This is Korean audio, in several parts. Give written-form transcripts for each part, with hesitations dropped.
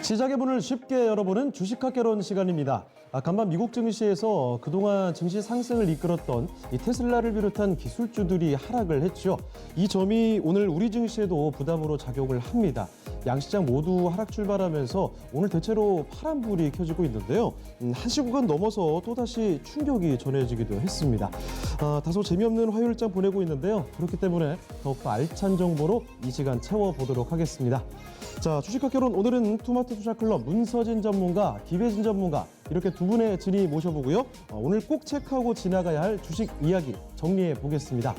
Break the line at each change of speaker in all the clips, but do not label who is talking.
시장의 문을 쉽게 열어보는 주식학개론 시간입니다. 간밤 미국 증시에서 그동안 증시 상승을 이끌었던 이 테슬라를 비롯한 기술주들이 하락을 했죠. 이 점이 오늘 우리 증시에도 부담으로 작용을 합니다. 양시장 모두 하락 출발하면서 오늘 대체로 파란불이 켜지고 있는데요. 한시 구간 넘어서 또다시 충격이 전해지기도 했습니다. 다소 재미없는 화요일장 보내고 있는데요. 그렇기 때문에 더욱 알찬 정보로 이 시간 채워보도록 하겠습니다. 자, 주식학개론 오늘은 투마토 투자클럽 문서진 전문가, 김혜진 전문가 이렇게 두 분의 진의 모셔보고요. 오늘 꼭 체크하고 지나가야 할 주식 이야기 정리해 보겠습니다.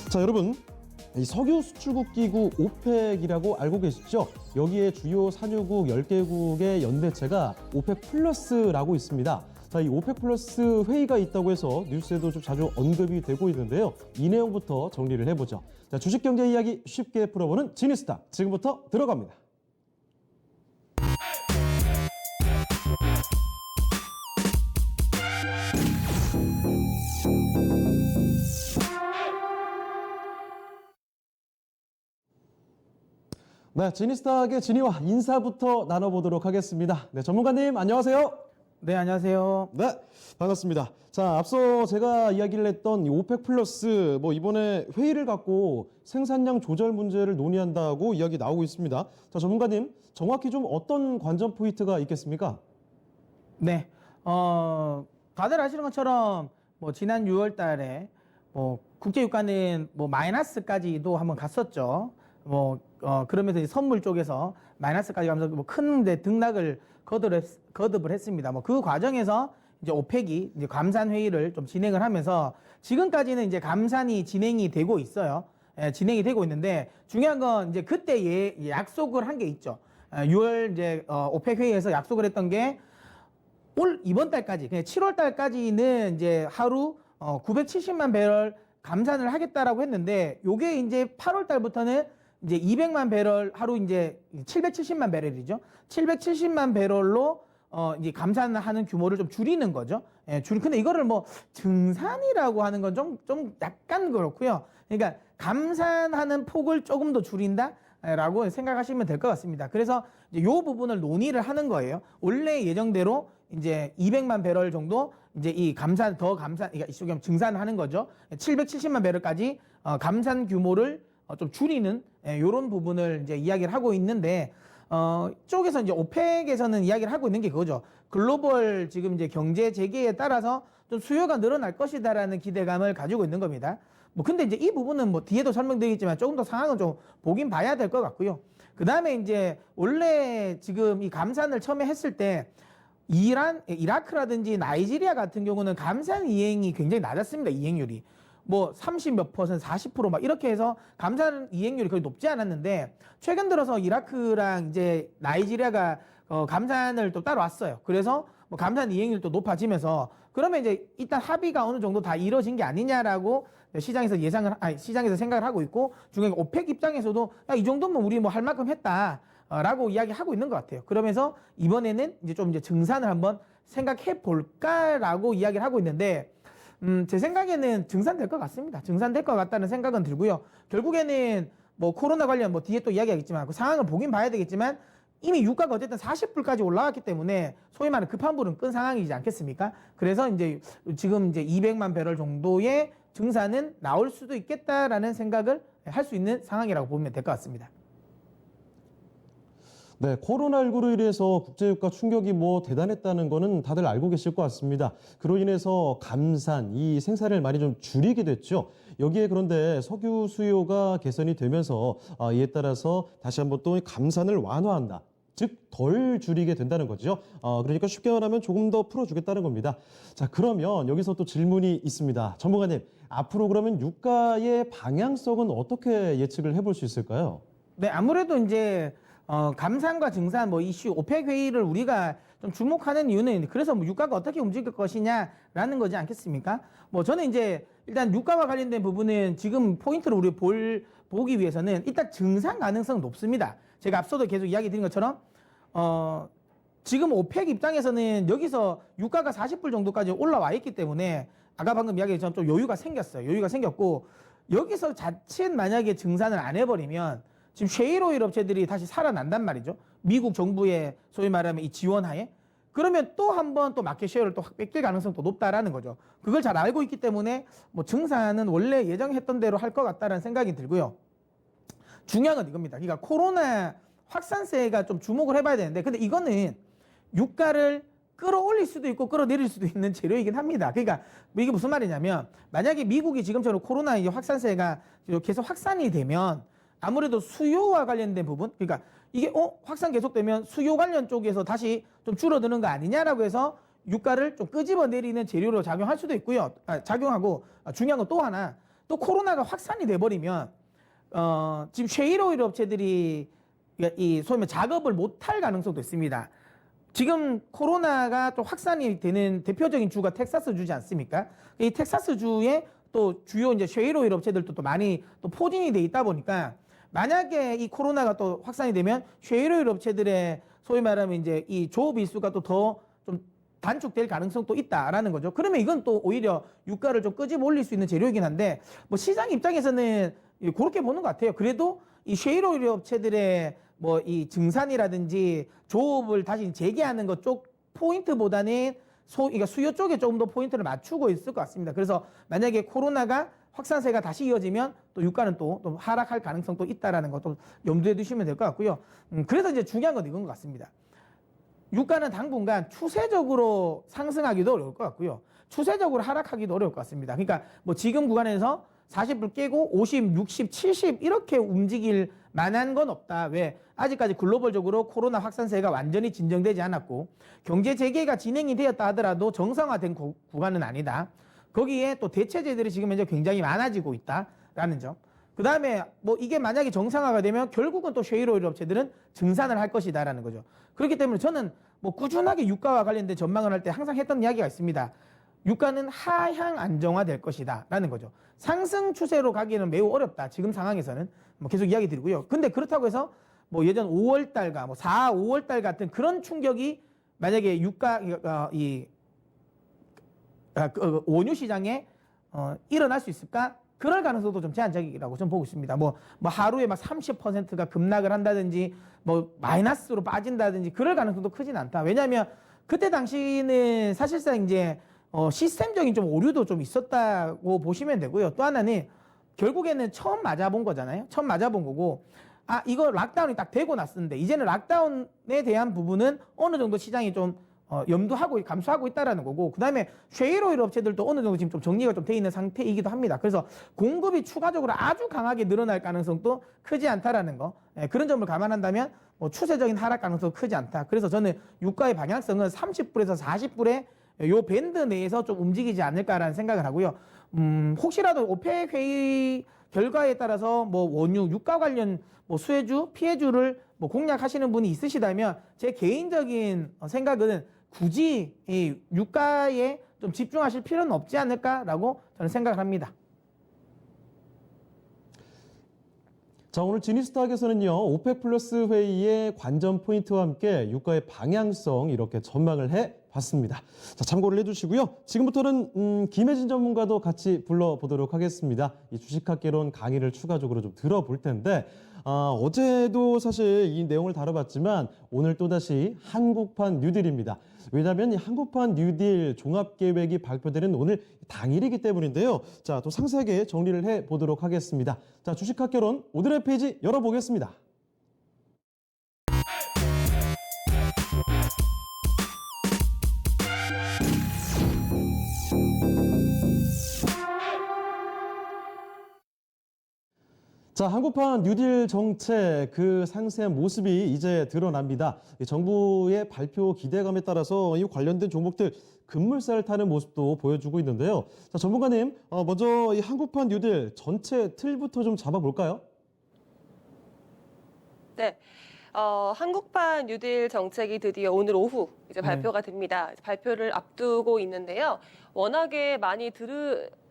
자, 여러분. 이 석유 수출국 기구 오펙이라고 알고 계시죠? 여기에 주요 산유국 10개국의 연대체가 오펙 플러스라고 있습니다. 자, 이 오펙 플러스 회의가 있다고 해서 뉴스에도 좀 자주 언급이 되고 있는데요. 이 내용부터 정리를 해보죠. 자, 주식 경제 이야기 쉽게 풀어보는 지니스타 지금부터 들어갑니다. 네, 지니스타의 진의와 인사부터 나눠보도록 하겠습니다. 네, 전문가님 안녕하세요.
네, 안녕하세요.
네, 반갑습니다. 자, 앞서 제가 이야기를 했던 이 오펙 플러스 이번에 회의를 갖고 생산량 조절 문제를 논의한다고 이야기 나오고 있습니다. 자, 전문가님 정확히 좀 어떤 관전 포인트가 있겠습니까?
네, 다들 아시는 것처럼 지난 6월 달에 국제 유가는 마이너스까지도 한번 갔었죠. 그러면서 이제 선물 쪽에서 마이너스까지 가면서 큰 등락을 거듭을 했습니다. 그 과정에서 이제 오펙이 이제 감산 회의를 좀 진행을 하면서 지금까지는 이제 감산이 진행이 되고 있어요. 진행이 되고 있는데 중요한 건 이제 그때 약속을 한 게 있죠. 6월 이제 오펙 회의에서 약속을 했던 게 이번 달까지, 그냥 7월 달까지는 이제 하루 970만 배럴 감산을 하겠다라고 했는데 요게 이제 8월 달부터는 이제 200만 배럴 하루 이제 770만 배럴이죠. 770만 배럴로 이제 감산하는 규모를 좀 줄이는 거죠. 근데 이거를 증산이라고 하는 건 좀 약간 그렇고요. 그러니까 감산하는 폭을 조금 더 줄인다라고 생각하시면 될 것 같습니다. 그래서 이제 요 부분을 논의를 하는 거예요. 원래 예정대로 이제 200만 배럴 정도 이제 이 그러니까 이쪽에 증산하는 거죠. 770만 배럴까지 감산 규모를 좀 줄이는 이런 부분을 이제 이야기를 하고 있는데 쪽에서 이제 오펙에서는 이야기를 하고 있는 게 그거죠. 글로벌 지금 이제 경제 재개에 따라서 좀 수요가 늘어날 것이다라는 기대감을 가지고 있는 겁니다. 근데 이제 이 부분은 뒤에도 설명드리겠지만 조금 더 상황을 좀 보긴 봐야 될 것 같고요. 그 다음에 이제 원래 지금 이 감산을 처음에 했을 때 이라크라든지 나이지리아 같은 경우는 감산 이행이 굉장히 낮았습니다. 이행률이. 30몇 퍼센트, 40% 이렇게 해서 감산 이행률이 거의 높지 않았는데 최근 들어서 이라크랑 이제 나이지리아가 감산을 또 따라왔어요. 그래서 감산 이행률도 높아지면서 그러면 이제 일단 합의가 어느 정도 다 이루어진 게 아니냐라고 시장에서 시장에서 생각을 하고 있고 중간에 오펙 입장에서도 이 정도면 우리 할 만큼 했다라고 이야기하고 있는 것 같아요. 그러면서 이번에는 이제 좀 증산을 한번 생각해 볼까라고 이야기를 하고 있는데 제 생각에는 증산될 것 같습니다. 증산될 것 같다는 생각은 들고요. 결국에는 코로나 관련 뒤에 또 이야기하겠지만 그 상황을 보긴 봐야 되겠지만 이미 유가가 어쨌든 40불까지 올라왔기 때문에 소위 말하는 급한 불은 끈 상황이지 않겠습니까? 그래서 이제 지금 이제 200만 배럴 정도의 증산은 나올 수도 있겠다라는 생각을 할 수 있는 상황이라고 보면 될 것 같습니다.
네, 코로나19로 인해서 국제유가 충격이 대단했다는 거는 다들 알고 계실 것 같습니다. 그로 인해서 감산, 이 생산을 많이 좀 줄이게 됐죠. 여기에 그런데 석유 수요가 개선이 되면서 이에 따라서 다시 한번 또 감산을 완화한다. 즉, 덜 줄이게 된다는 거죠. 그러니까 쉽게 말하면 조금 더 풀어주겠다는 겁니다. 자, 그러면 여기서 또 질문이 있습니다. 전문가님, 앞으로 그러면 유가의 방향성은 어떻게 예측을 해볼 수 있을까요?
네, 아무래도 이제 감산과 증산 이슈 오펙 회의를 우리가 좀 주목하는 이유는 그래서 유가가 어떻게 움직일 것이냐라는 거지 않겠습니까? 저는 이제 일단 유가와 관련된 부분은 지금 포인트로 우리 보기 위해서는 일단 증산 가능성은 높습니다. 제가 앞서도 계속 이야기 드린 것처럼 지금 오펙 입장에서는 여기서 유가가 40불 정도까지 올라와 있기 때문에 아까 방금 이야기했지만 좀 여유가 생겼어요. 여유가 생겼고 여기서 자칫 만약에 증산을 안 해버리면 지금 셰일오일 업체들이 다시 살아난단 말이죠. 미국 정부의 소위 말하면 이 지원하에. 그러면 또 한 번 또 마켓 쉐어를 또 확 뺏길 가능성도 높다라는 거죠. 그걸 잘 알고 있기 때문에 뭐 증산은 원래 예정했던 대로 할 것 같다라는 생각이 들고요. 중요한 건 이겁니다. 그러니까 코로나 확산세가 좀 주목을 해봐야 되는데, 근데 이거는 유가를 끌어올릴 수도 있고 끌어내릴 수도 있는 재료이긴 합니다. 그러니까 이게 무슨 말이냐면, 만약에 미국이 지금처럼 코로나 확산세가 계속 확산이 되면 아무래도 수요와 관련된 부분, 그러니까 이게 확산 계속되면 수요 관련 쪽에서 다시 좀 줄어드는 거 아니냐라고 해서 유가를 좀 끄집어 내리는 재료로 작용할 수도 있고요. 작용하고, 중요한 건 또 하나, 또 코로나가 확산이 돼버리면 지금 셰일오일 업체들이 이 소위 말해 작업을 못할 가능성도 있습니다. 지금 코로나가 또 확산이 되는 대표적인 주가 텍사스 주지 않습니까? 이 텍사스 주에 또 주요 이제 셰일오일 업체들도 또 많이 또 포진이 돼 있다 보니까, 만약에 이 코로나가 또 확산이 되면 셰일오일 업체들의 소위 말하면 이제 이 조업 일수가 또 더 좀 단축될 가능성도 있다라는 거죠. 그러면 이건 또 오히려 유가를 좀 끄집어 올릴 수 있는 재료이긴 한데, 뭐 시장 입장에서는 그렇게 보는 것 같아요. 그래도 이 셰일오일 업체들의 뭐 이 증산이라든지 조업을 다시 재개하는 것 쪽 포인트보다는 그러니까 수요 쪽에 조금 더 포인트를 맞추고 있을 것 같습니다. 그래서 만약에 코로나가 확산세가 다시 이어지면 또 유가는 또 하락할 가능성도 있다라는 것도 염두에 두시면 될 것 같고요. 그래서 이제 중요한 건 이건 것 같습니다. 유가는 당분간 추세적으로 상승하기도 어려울 것 같고요. 추세적으로 하락하기도 어려울 것 같습니다. 그러니까 뭐 지금 구간에서 40불 깨고 50, 60, 70 이렇게 움직일 만한 건 없다. 왜? 아직까지 글로벌적으로 코로나 확산세가 완전히 진정되지 않았고, 경제 재개가 진행이 되었다 하더라도 정상화된 구간은 아니다. 거기에 또 대체제들이 지금 현재 굉장히 많아지고 있다라는 점. 그 다음에 뭐 이게 만약에 정상화가 되면 결국은 또 셰일오일 업체들은 증산을 할 것이다라는 거죠. 그렇기 때문에 저는 뭐 꾸준하게 유가와 관련된 전망을 할 때 항상 했던 이야기가 있습니다. 유가는 하향 안정화될 것이다라는 거죠. 상승 추세로 가기에는 매우 어렵다. 지금 상황에서는 뭐 계속 이야기 드리고요. 근데 그렇다고 해서 뭐 예전 5월 달과 뭐 4, 5월 달 같은 그런 충격이 만약에 유가 원유 시장에 일어날 수 있을까? 그럴 가능성도 좀 제한적이라고 좀 보고 있습니다. 뭐 하루에 막 30%가 급락을 한다든지 뭐 마이너스로 빠진다든지 그럴 가능성도 크진 않다. 왜냐하면 그때 당시는 사실상 이제 시스템적인 좀 오류도 좀 있었다고 보시면 되고요. 또 하나는 결국에는 처음 맞아본 거잖아요. 처음 맞아본 거고, 이거 락다운이 딱 되고 났었는데 이제는 락다운에 대한 부분은 어느 정도 시장이 좀 염두하고 감수하고 있다라는 거고, 그 다음에 셰일오일 업체들도 어느 정도 지금 좀 정리가 좀 돼 있는 상태이기도 합니다. 그래서 공급이 추가적으로 아주 강하게 늘어날 가능성도 크지 않다라는 거, 그런 점을 감안한다면 뭐 추세적인 하락 가능성도 크지 않다. 그래서 저는 유가의 방향성은 30불에서 40불의 요 밴드 내에서 좀 움직이지 않을까라는 생각을 하고요. 혹시라도 오펙 회의 결과에 따라서 뭐 원유, 유가 관련 뭐 수혜주, 피해주를 뭐 공략하시는 분이 있으시다면 제 개인적인 생각은 굳이 이 유가에 좀 집중하실 필요는 없지 않을까라고 저는 생각을 합니다.
자, 오늘 지니스탁에서는요, 오펙 플러스 회의의 관전 포인트와 함께 유가의 방향성 이렇게 전망을 해 봤습니다. 자, 참고를 해주시고요. 지금부터는 김혜진 전문가도 같이 불러보도록 하겠습니다. 이 주식학개론 강의를 추가적으로 좀 들어볼 텐데, 어제도 사실 이 내용을 다뤄봤지만 오늘 또다시 한국판 뉴딜입니다. 왜냐하면 이 한국판 뉴딜 종합계획이 발표되는 오늘 당일이기 때문인데요. 자, 또 상세하게 정리를 해보도록 하겠습니다. 자, 주식학개론 오늘의 페이지 열어보겠습니다. 자, 한국판 뉴딜 정책 그 상세한 모습이 이제 드러납니다. 정부의 발표 기대감에 따라서 이 관련된 종목들 급물살을 타는 모습도 보여주고 있는데요. 자, 전문가님, 먼저 이 한국판 뉴딜 전체 틀부터 좀 잡아볼까요?
네. 한국판 뉴딜 정책이 드디어 오늘 오후 이제 발표가 됩니다. 발표를 앞두고 있는데요. 워낙에 많이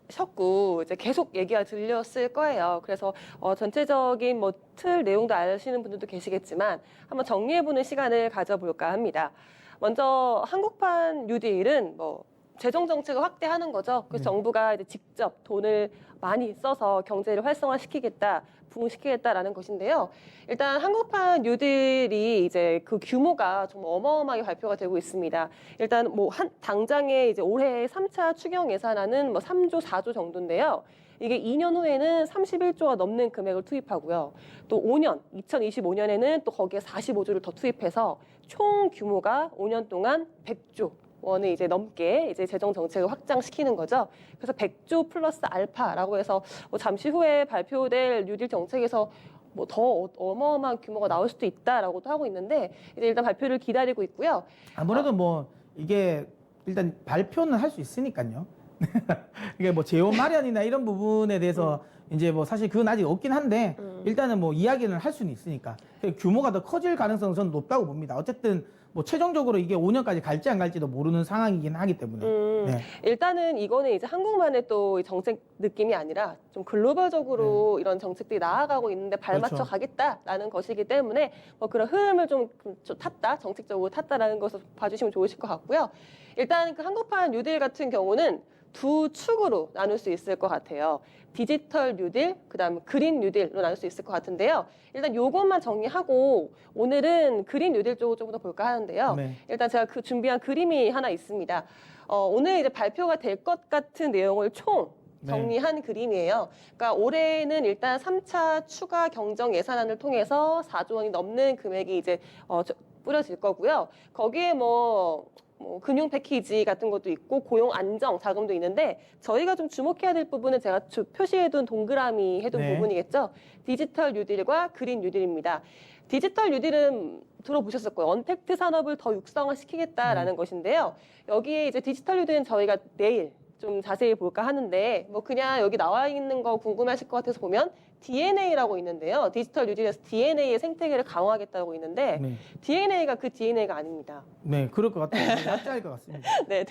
셨고 이제 계속 얘기가 들렸을 거예요. 그래서 전체적인 뭐 틀 내용도 아시는 분들도 계시겠지만 한번 정리해보는 시간을 가져볼까 합니다. 먼저 한국판 뉴딜은 뭐 재정 정책을 확대하는 거죠. 그래서 정부가 이제 직접 돈을 많이 써서 경제를 활성화시키겠다, 부흥시키겠다라는 것인데요. 일단 한국판 뉴딜이 이제 그 규모가 정말 어마어마하게 발표가 되고 있습니다. 일단 뭐 당장에 이제 올해 3차 추경 예산안은 뭐 3조, 4조 정도인데요. 이게 2년 후에는 31조가 넘는 금액을 투입하고요. 또 5년, 2025년에는 또 거기에 45조를 더 투입해서 총 규모가 5년 동안 100조. 원을 이제 넘게 이제 재정 정책을 확장시키는 거죠. 그래서 100조 플러스 알파라고 해서 뭐 잠시 후에 발표될 뉴딜 정책에서 뭐 더 어마어마한 규모가 나올 수도 있다라고도 하고 있는데 이제 일단 발표를 기다리고 있고요.
아무래도 뭐 이게 일단 발표는 할 수 있으니까요. 이게 뭐 재원 마련이나 이런 부분에 대해서 이제 뭐 사실 그건 아직 없긴 한데 일단은 뭐 이야기는 할 수는 있으니까 규모가 더 커질 가능성은 저는 높다고 봅니다. 어쨌든 뭐 최종적으로 이게 5년까지 갈지 안 갈지도 모르는 상황이긴 하기 때문에. 네.
일단은 이거는 이제 한국만의 또 정책 느낌이 아니라 좀 글로벌적으로 이런 정책들이 나아가고 있는데 발맞춰
그렇죠.
가겠다라는 것이기 때문에 뭐 그런 흐름을 좀 탔다, 정책적으로 탔다라는 것을 봐주시면 좋으실 것 같고요. 일단 그 한국판 뉴딜 같은 경우는 두 축으로 나눌 수 있을 것 같아요. 디지털 뉴딜, 그다음 그린 뉴딜로 나눌 수 있을 것 같은데요. 일단 요것만 정리하고 오늘은 그린 뉴딜 쪽을 조금 더 볼까 하는데요.
네.
일단 제가 그 준비한 그림이 하나 있습니다. 오늘 이제 발표가 될 것 같은 내용을 총 정리한 그림이에요. 그러니까 올해는 일단 3차 추가 경정 예산안을 통해서 4조 원이 넘는 금액이 이제 뿌려질 거고요. 거기에 뭐 금융 패키지 같은 것도 있고 고용 안정 자금도 있는데 저희가 좀 주목해야 될 부분은 제가 표시해둔 동그라미 해둔 부분이겠죠. 디지털 뉴딜과 그린 뉴딜입니다. 디지털 뉴딜은 들어보셨을 거예요. 언택트 산업을 더 육성화시키겠다라는 것인데요. 여기에 이제 디지털 뉴딜은 저희가 내일 좀 자세히 볼까 하는데 뭐 그냥 여기 나와 있는 거 궁금하실 것 같아서 보면 DNA라고 있는데요. 디지털 뉴딜에서 DNA의 생태계를 강화하겠다고 있는데 DNA가 그 DNA가 아닙니다.
네, 그럴 것 같아요. 납작할 것 같습니다.
네,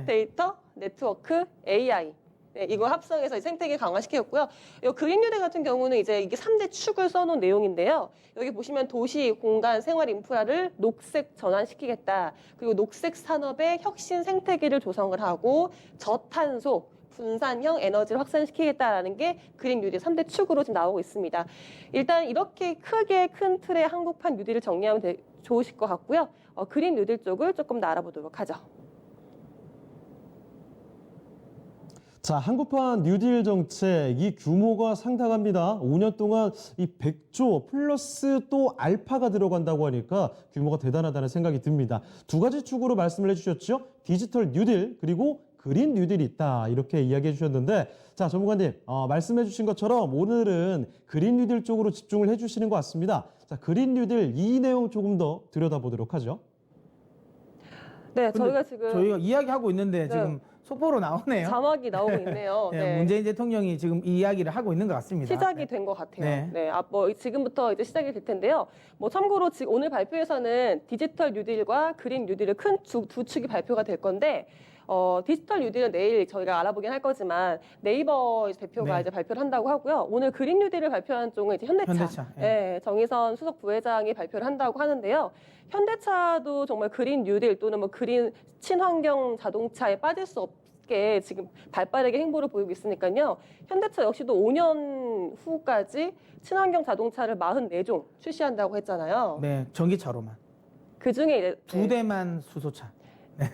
데이터, 네트워크, AI. 네, 이걸 합성해서 생태계 강화시켰고요. 이 그린 뉴딜 같은 경우는 이제 이게 3대 축을 써놓은 내용인데요. 여기 보시면 도시, 공간, 생활 인프라를 녹색 전환시키겠다. 그리고 녹색 산업의 혁신 생태계를 조성을 하고 저탄소, 분산형 에너지를 확산시키겠다라는 게 그린 뉴딜 3대 축으로 지금 나오고 있습니다. 일단 이렇게 크게 큰 틀의 한국판 뉴딜을 정리하면 좋으실 것 같고요. 그린 뉴딜 쪽을 조금 더 알아보도록 하죠.
자, 한국판 뉴딜 정책, 이 규모가 상당합니다. 5년 동안 이 100조 플러스 또 알파가 들어간다고 하니까 규모가 대단하다는 생각이 듭니다. 두 가지 축으로 말씀을 해주셨죠. 디지털 뉴딜 그리고 그린 뉴딜이 있다 이렇게 이야기해 주셨는데 자, 전문가님 말씀해 주신 것처럼 오늘은 그린 뉴딜 쪽으로 집중을 해주시는 것 같습니다. 자, 그린 뉴딜 이 내용 조금 더 들여다보도록 하죠.
네, 저희가
이야기하고 있는데 지금 속보로 나오네요.
자막이 나오고 있네요.
네. 문재인 대통령이 지금 이 이야기를 하고 있는 것 같습니다.
시작이 된 것 같아요. 뭐 지금부터 이제 시작이 될 텐데요. 뭐 참고로 오늘 발표에서는 디지털 뉴딜과 그린 뉴딜의 큰 두 축이 발표가 될 건데 디지털 뉴딜은 내일 저희가 알아보긴 할 거지만 네이버 대표가 이제 발표를 한다고 하고요. 오늘 그린 뉴딜을 발표한 쪽은 이제 현대차. 정의선 수석 부회장이 발표를 한다고 하는데요. 현대차도 정말 그린 뉴딜 또는 뭐 그린 친환경 자동차에 빠질 수 없게 지금 발빠르게 행보를 보이고 있으니까요. 현대차 역시도 5년 후까지 친환경 자동차를 44종 출시한다고 했잖아요.
네, 전기차로만.
그 중에 이제
2대만 수소차.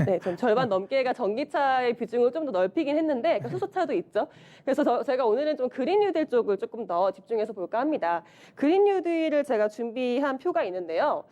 네, 좀 절반 넘게가 전기차의 비중을 좀 더 넓히긴 했는데 수소차도 있죠. 그래서 제가 오늘은 좀 그린 뉴딜 쪽을 조금 더 집중해서 볼까 합니다. 그린 뉴딜을 제가 준비한 표가 있는데요.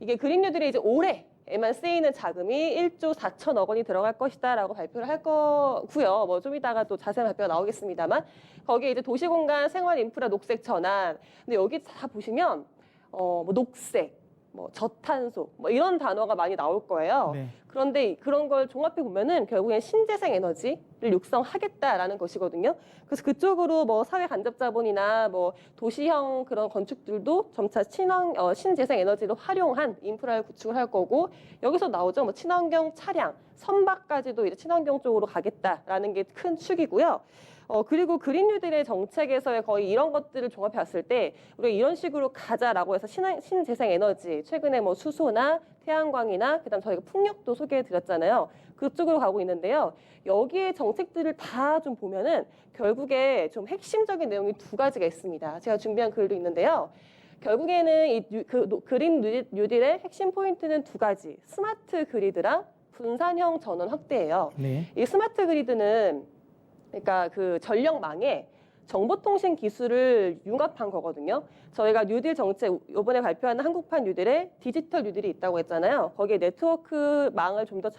이게 그린 뉴딜이 이제 올해에만 쓰이는 자금이 1조 4천억 원이 들어갈 것이다라고 발표를 할 거고요. 뭐 좀 이따가 또 자세한 발표가 나오겠습니다만 거기에 이제 도시공간, 생활 인프라, 녹색 전환. 근데 여기 다 보시면 뭐 녹색, 뭐 저탄소, 뭐 이런 단어가 많이 나올 거예요. 그런데 그런 걸 종합해 보면은 결국엔 신재생 에너지를 육성하겠다라는 것이거든요. 그래서 그쪽으로 뭐 사회 간접 자본이나 뭐 도시형 그런 건축들도 점차 신재생 에너지를 활용한 인프라를 구축을 할 거고 여기서 나오죠. 뭐 친환경 차량, 선박까지도 이제 친환경 쪽으로 가겠다라는 게 큰 축이고요. 그리고 그린 뉴딜의 정책에서의 거의 이런 것들을 종합해 봤을 때 우리가 이런 식으로 가자라고 해서 신재생 에너지, 최근에 뭐 수소나 태양광이나 그다음 저희가 풍력도 소개해 드렸잖아요. 그쪽으로 가고 있는데요. 여기에 정책들을 다 좀 보면은 결국에 좀 핵심적인 내용이 두 가지가 있습니다. 제가 준비한 글도 있는데요. 결국에는 그린 뉴딜의 핵심 포인트는 두 가지. 스마트 그리드랑 분산형 전원 확대예요.
네.
이 스마트 그리드는 그러니까 그 전력망에 정보통신 기술을 융합한 거거든요. 저희가 뉴딜 정책 이번에 발표하는 한국판 뉴딜에 디지털 뉴딜이 있다고 했잖아요. 거기에 네트워크망을 좀 더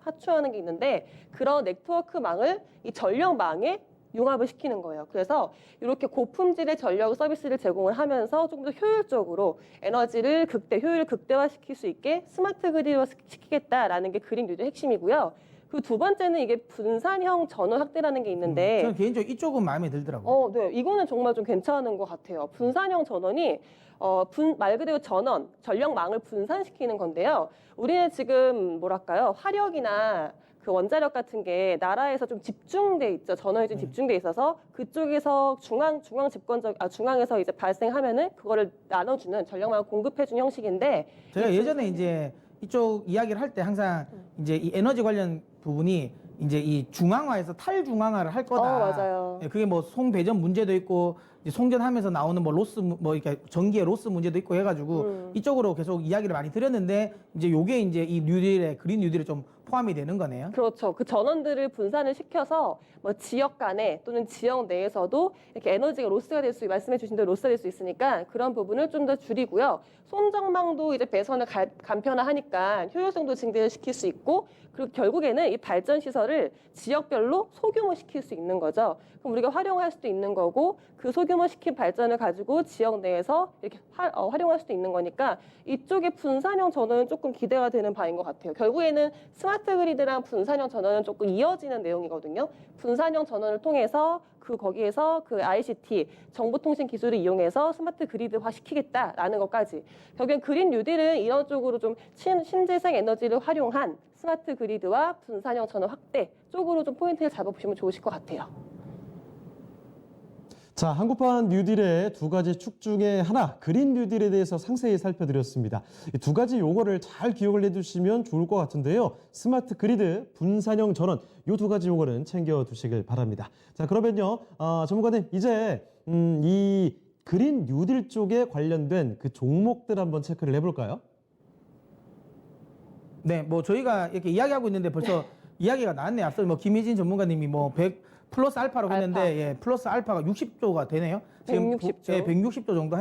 확충하는 게 있는데 그런 네트워크망을 이 전력망에 융합을 시키는 거예요. 그래서 이렇게 고품질의 전력 서비스를 제공을 하면서 조금 더 효율적으로 에너지를 효율을 극대화시킬 수 있게 스마트 그리드화 시키겠다라는 게 그린 뉴딜의 핵심이고요. 그 두 번째는 이게 분산형 전원 확대라는 게 있는데
저는 개인적으로 이쪽은 마음에 들더라고요.
네. 이거는 정말 좀 괜찮은 것 같아요. 분산형 전원이 말 그대로 전력망을 분산시키는 건데요. 우리는 지금 뭐랄까요? 화력이나 그 원자력 같은 게 나라에서 좀 집중돼 있죠. 전원이 좀 집중돼 있어서 그쪽에서 중앙에서 이제 발생하면은 그거를 나눠주는 전력망을 공급해주는 형식인데
제가 예전에 이제 이쪽 이야기를 할 때 항상 이제 이 에너지 관련 부분이 이제 이 중앙화에서 탈중앙화를 할 거다.
맞아요.
예, 그게 뭐 송배전 문제도 있고 이제 송전하면서 나오는 뭐 로스 뭐 이렇게 전기의 로스 문제도 있고 해가지고 이쪽으로 계속 이야기를 많이 드렸는데 이제 요게 이제 이 뉴딜에 그린 뉴딜에 좀 포함이 되는 거네요.
그렇죠. 그 전원들을 분산을 시켜서 뭐 지역 간에 또는 지역 내에서도 이렇게 에너지가 말씀해 주신 대로 로스가 될 수 있으니까 그런 부분을 좀 더 줄이고요. 송정망도 이제 배선을 간편화하니까 효율성도 증대를 시킬 수 있고 그리고 결국에는 이 발전 시설을 지역별로 소규모 시킬 수 있는 거죠. 그럼 우리가 활용할 수도 있는 거고 그 소규모 시킨 발전을 가지고 지역 내에서 이렇게 활용할 수도 있는 거니까 이쪽의 분산형 전원은 조금 기대가 되는 바인 것 같아요. 결국에는 스마트 그리드랑 분산형 전원은 조금 이어지는 내용이거든요. 분산형 전원을 통해서 거기에서 그 ICT 정보통신 기술을 이용해서 스마트 그리드화 시키겠다라는 것까지. 결국엔 그린 뉴딜은 이런 쪽으로 좀 신재생 에너지를 활용한 스마트 그리드와 분산형 전원 확대 쪽으로 좀 포인트를 잡아보시면 좋으실 것 같아요.
자, 한국판 뉴딜의 두 가지 축 중에 하나, 그린 뉴딜에 대해서 상세히 살펴드렸습니다. 이 두 가지 용어를 잘 기억을 해두시면 좋을 것 같은데요. 스마트 그리드, 분산형 전원, 이 두 가지 용어는 챙겨두시길 바랍니다. 자, 그러면요, 전문가님, 이제 이 그린 뉴딜 쪽에 관련된 그 종목들 한번 체크를 해볼까요?
네, 뭐 저희가 이렇게 이야기하고 있는데 벌써 이야기가 나왔네요. 앞서 뭐 김희진 전문가님이 뭐 100 플러스 알파라고 했는데 예, 플러스 알파가 60조가 되네요. 지금
160조.
예, 160조 정도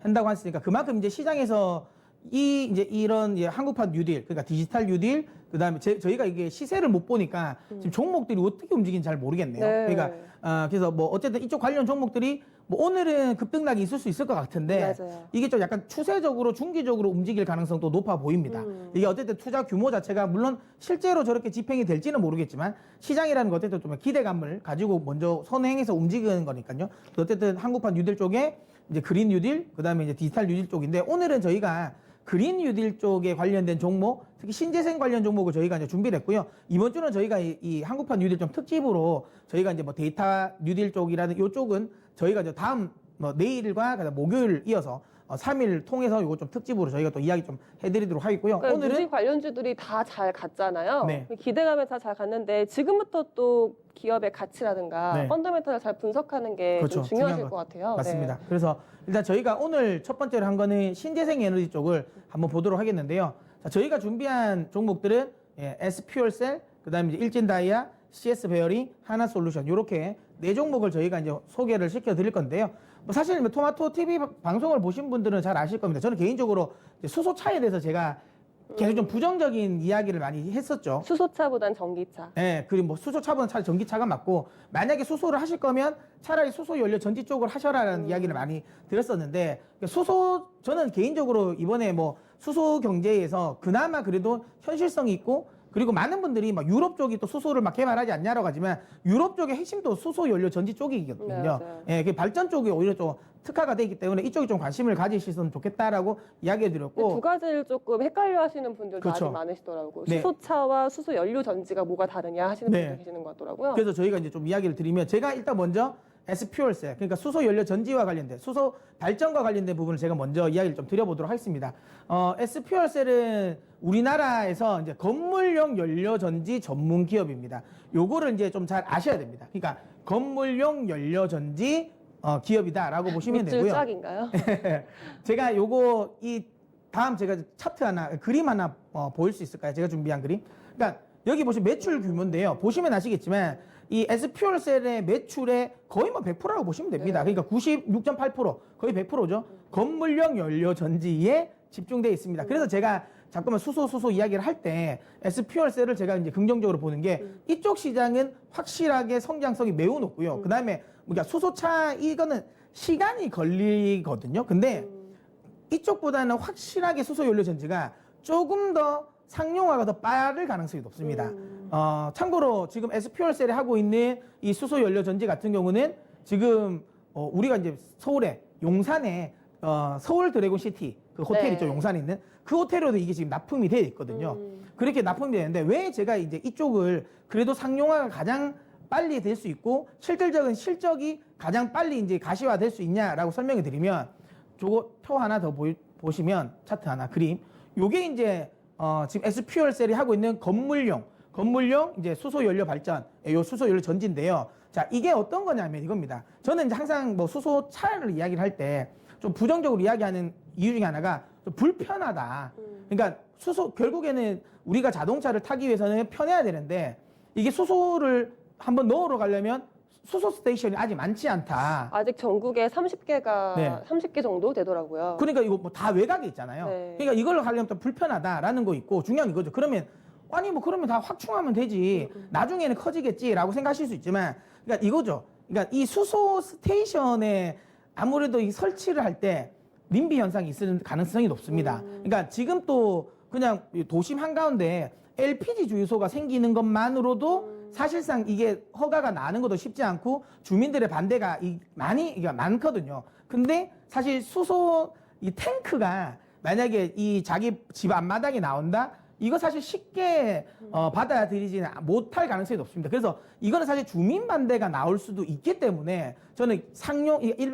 한다고 했으니까 그만큼 이제 시장에서 이제 이런 한국판 뉴딜, 그러니까 디지털 뉴딜, 그다음에 저희가 이게 시세를 못 보니까 지금 종목들이 어떻게 움직이는지 잘 모르겠네요.
네.
그러니까 그래서 뭐 어쨌든 이쪽 관련 종목들이 뭐 오늘은 급등락이 있을 수 있을 것 같은데
맞아요.
이게 좀 약간 추세적으로 중기적으로 움직일 가능성도 높아 보입니다. 이게 어쨌든 투자 규모 자체가 물론 실제로 저렇게 집행이 될지는 모르겠지만 시장이라는 거 어쨌든 좀 기대감을 가지고 먼저 선행해서 움직이는 거니까요. 어쨌든 한국판 뉴딜 쪽에 이제 그린 뉴딜, 그다음에 이제 디지털 뉴딜 쪽인데 오늘은 저희가 그린 뉴딜 쪽에 관련된 종목, 특히 신재생 관련 종목을 저희가 이제 준비를 했고요. 이번 주는 저희가 이 한국판 뉴딜 좀 특집으로 저희가 이제 뭐 데이터 뉴딜 쪽이라든 이쪽은 저희가 이제 다음 뭐 내일과 그다음 목요일 이어서 3일 통해서 이거 좀 특집으로 저희가 또 이야기 좀 해드리도록 하겠고요.
그러니까
오늘은
뉴딜 관련주들이 다 잘 갔잖아요.
네.
기대감에 다 잘 갔는데 지금부터 또 기업의 가치라든가
네.
펀더멘털을 잘 분석하는 게
그렇죠.
좀 중요하실
중요한
것 같아요.
맞습니다. 그래서 일단 저희가 오늘 첫 번째로 한 거는 신재생 에너지 쪽을 한번 보도록 하겠는데요. 자, 저희가 준비한 종목들은 S퓨얼셀, 그다음에 이제 일진다이아, CS 베어링, 하나솔루션 이렇게 네 종목을 저희가 이제 소개를 시켜드릴 건데요. 뭐 사실 뭐 토마토 TV 방송을 보신 분들은 잘 아실 겁니다. 저는 개인적으로 이제 수소차에 대해서 제가 계속 좀 부정적인 이야기를 많이 했었죠.
수소차보단 전기차.
네, 그리고 뭐 수소차보다 차라리 전기차가 맞고 만약에 수소를 하실 거면 차라리 수소 연료 전지 쪽을 하셔라라는 이야기를 많이 드렸었는데 저는 개인적으로 이번에 뭐 수소 경제에서 그나마 그래도 현실성이 있고 그리고 많은 분들이 막 유럽 쪽이 또 수소를 막 개발하지 않냐라고 하지만 유럽 쪽의 핵심도 수소 연료 전지 쪽이거든요.
네, 맞아요.
예, 그 발전 쪽이 오히려 좀 특화가 돼 있기 때문에 이쪽에 좀 관심을 가지셨으면 좋겠다라고 이야기해 드렸고
두 가지를 조금 헷갈려 하시는 분들도
그렇죠.
아직 많으시더라고요.
네.
수소차와 수소 연료 전지가 뭐가 다르냐 하시는
네.
분들 계시는 것 같더라고요.
그래서 저희가 이제 좀 이야기를 드리면 제가 일단 먼저 S퓨얼셀 그러니까 수소 연료 전지와 관련된 수소 발전과 관련된 부분을 제가 먼저 이야기를 좀 드려보도록 하겠습니다. S퓨얼셀은 우리나라에서 이제 건물용 연료 전지 전문 기업입니다. 요거를 이제 좀 잘 아셔야 됩니다. 그러니까 건물용 연료 전지 기업이다라고 보시면
밑줄
되고요.
짝인가요?
제가 요거 이 다음 제가 차트 하나 그림 하나 보일 수 있을까요? 제가 준비한 그림. 그러니까 여기 보시면 매출 규모인데요. 보시면 아시겠지만 이 S퓨얼셀의 매출의 거의 뭐 100%라고 보시면 됩니다.
네.
그러니까 96.8% 거의 100%죠. 건물용 연료 전지에 집중되어 있습니다. 그래서 제가 잠깐만 수소 이야기를 할 때 S퓨얼셀을 제가 이제 긍정적으로 보는 게 이쪽 시장은 확실하게 성장성이 매우 높고요. 그다음에 그러니까 수소차 이거는 시간이 걸리거든요. 근데 이쪽보다는 확실하게 수소 연료 전지가 조금 더 상용화가 더 빠를 가능성이 높습니다. 참고로 지금 S퓨얼셀이 하고 있는 이 수소 연료 전지 같은 경우는 지금 우리가 이제 서울에 용산에 서울 드래곤 시티 그 호텔
네.
있죠, 용산에 있는 그 호텔로도 이게 지금 납품이 되어 있거든요. 그렇게 납품이 되는데 왜 제가 이제 이쪽을 그래도 상용화가 가장 빨리 될 수 있고 실질적인 실적이 가장 빨리 이제 가시화될 수 있냐라고 설명해 드리면 저거 표 하나 더 보시면 차트 하나 그림 요게 이제 지금 S퓨얼셀이 하고 있는 건물용 이제 수소 연료 발전 요 수소 연료 전지인데요. 자, 이게 어떤 거냐면 이겁니다. 저는 이제 항상 뭐 수소차를 이야기를 할 때 좀 부정적으로 이야기하는 이유 중에 하나가 좀 불편하다. 그러니까 결국에는 우리가 자동차를 타기 위해서는 편해야 되는데 이게 수소를 한번 넣으러 가려면 수소 스테이션이 아직 많지 않다.
아직 전국에 30개가
네.
30개 정도 되더라고요.
그러니까 이거 뭐 다 외곽에 있잖아요.
네.
그러니까 이걸로 가려면 또 불편하다라는 거 있고 중요한 이거죠. 그러면 아니 뭐 그러면 다 확충하면 되지. 나중에는 커지겠지라고 생각하실 수 있지만 그러니까 이거죠. 그러니까 이 수소 스테이션에 아무래도 이 설치를 할 때 님비 현상이 있을 가능성이 높습니다. 그러니까 지금 또 그냥 도심 한가운데 LPG 주유소가 생기는 것만으로도 사실상 이게 허가가 나는 것도 쉽지 않고 주민들의 반대가 많거든요. 근데 사실 수소 이 탱크가 만약에 이 자기 집 앞마당에 나온다? 이거 사실 쉽게 받아들이지는 못할 가능성이 높습니다. 그래서 이거는 사실 주민 반대가 나올 수도 있기 때문에 저는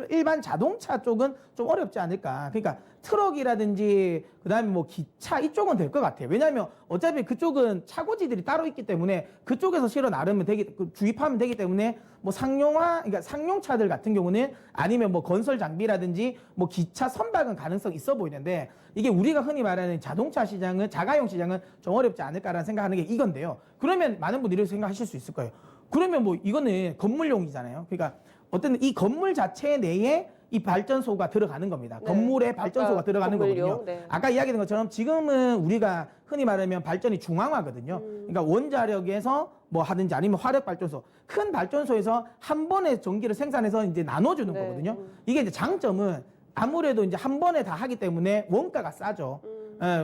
일반 자동차 쪽은 좀 어렵지 않을까. 그러니까 트럭이라든지 그다음에 뭐 기차 이쪽은 될 것 같아요. 왜냐하면 어차피 그쪽은 차고지들이 따로 있기 때문에 그쪽에서 실어 나르면 주입하면 되기 때문에 뭐 그러니까 상용차들 같은 경우는 아니면 뭐 건설 장비라든지 뭐 기차 선박은 가능성 있어 보이는데 이게 우리가 흔히 말하는 자동차 시장은 자가용 시장은 좀 어렵지 않을까라는 생각하는 게 이건데요. 그러면 많은 분들이 이렇게 생각하실 수 있을 거예요. 그러면 뭐 이거는 건물용이잖아요. 그러니까 어떤 이 건물 자체 내에 이 발전소가 들어가는 겁니다.
네.
건물에 발전소가
아까
들어가는
건물용,
거거든요.
네.
아까 이야기했던 것처럼 지금은 우리가 흔히 말하면 발전이 중앙화거든요. 그러니까 원자력에서 뭐 하든지 아니면 화력 발전소, 큰 발전소에서 한 번에 전기를 생산해서 이제 나눠주는
네.
거거든요. 이게 이제 장점은 아무래도 이제 한 번에 다 하기 때문에 원가가 싸죠.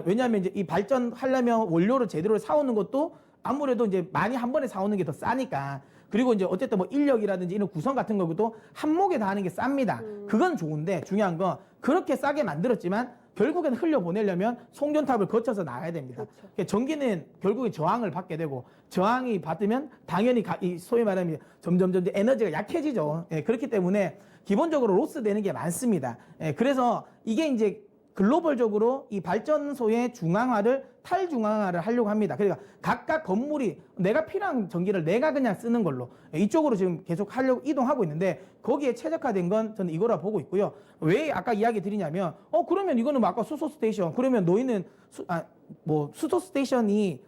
왜냐하면 이제 이 발전하려면 원료를 제대로 사오는 것도 아무래도 이제 많이 한 번에 사오는 게 더 싸니까. 그리고 이제 어쨌든 뭐 인력이라든지 이런 구성 같은 것도 한목에 다 하는 게 쌉니다. 그건 좋은데 중요한 건 그렇게 싸게 만들었지만 결국엔 흘려보내려면 송전탑을 거쳐서 나가야 됩니다.
그렇죠.
그러니까 전기는 결국에 저항을 받게 되고 저항이 받으면 당연히 이 소위 말하면 점점 에너지가 약해지죠. 예, 그렇기 때문에 기본적으로 로스 되는 게 많습니다. 예, 그래서 이게 이제 글로벌적으로 이 발전소의 중앙화를 탈중앙화를 하려고 합니다. 그러니까 각각 건물이 내가 필요한 전기를 내가 그냥 쓰는 걸로 이쪽으로 지금 계속 하려고 이동하고 있는데 거기에 최적화된 건 저는 이거라 보고 있고요. 왜 아까 이야기 드리냐면 그러면 이거는 뭐 아까 수소 스테이션 그러면 너희는 수소 스테이션이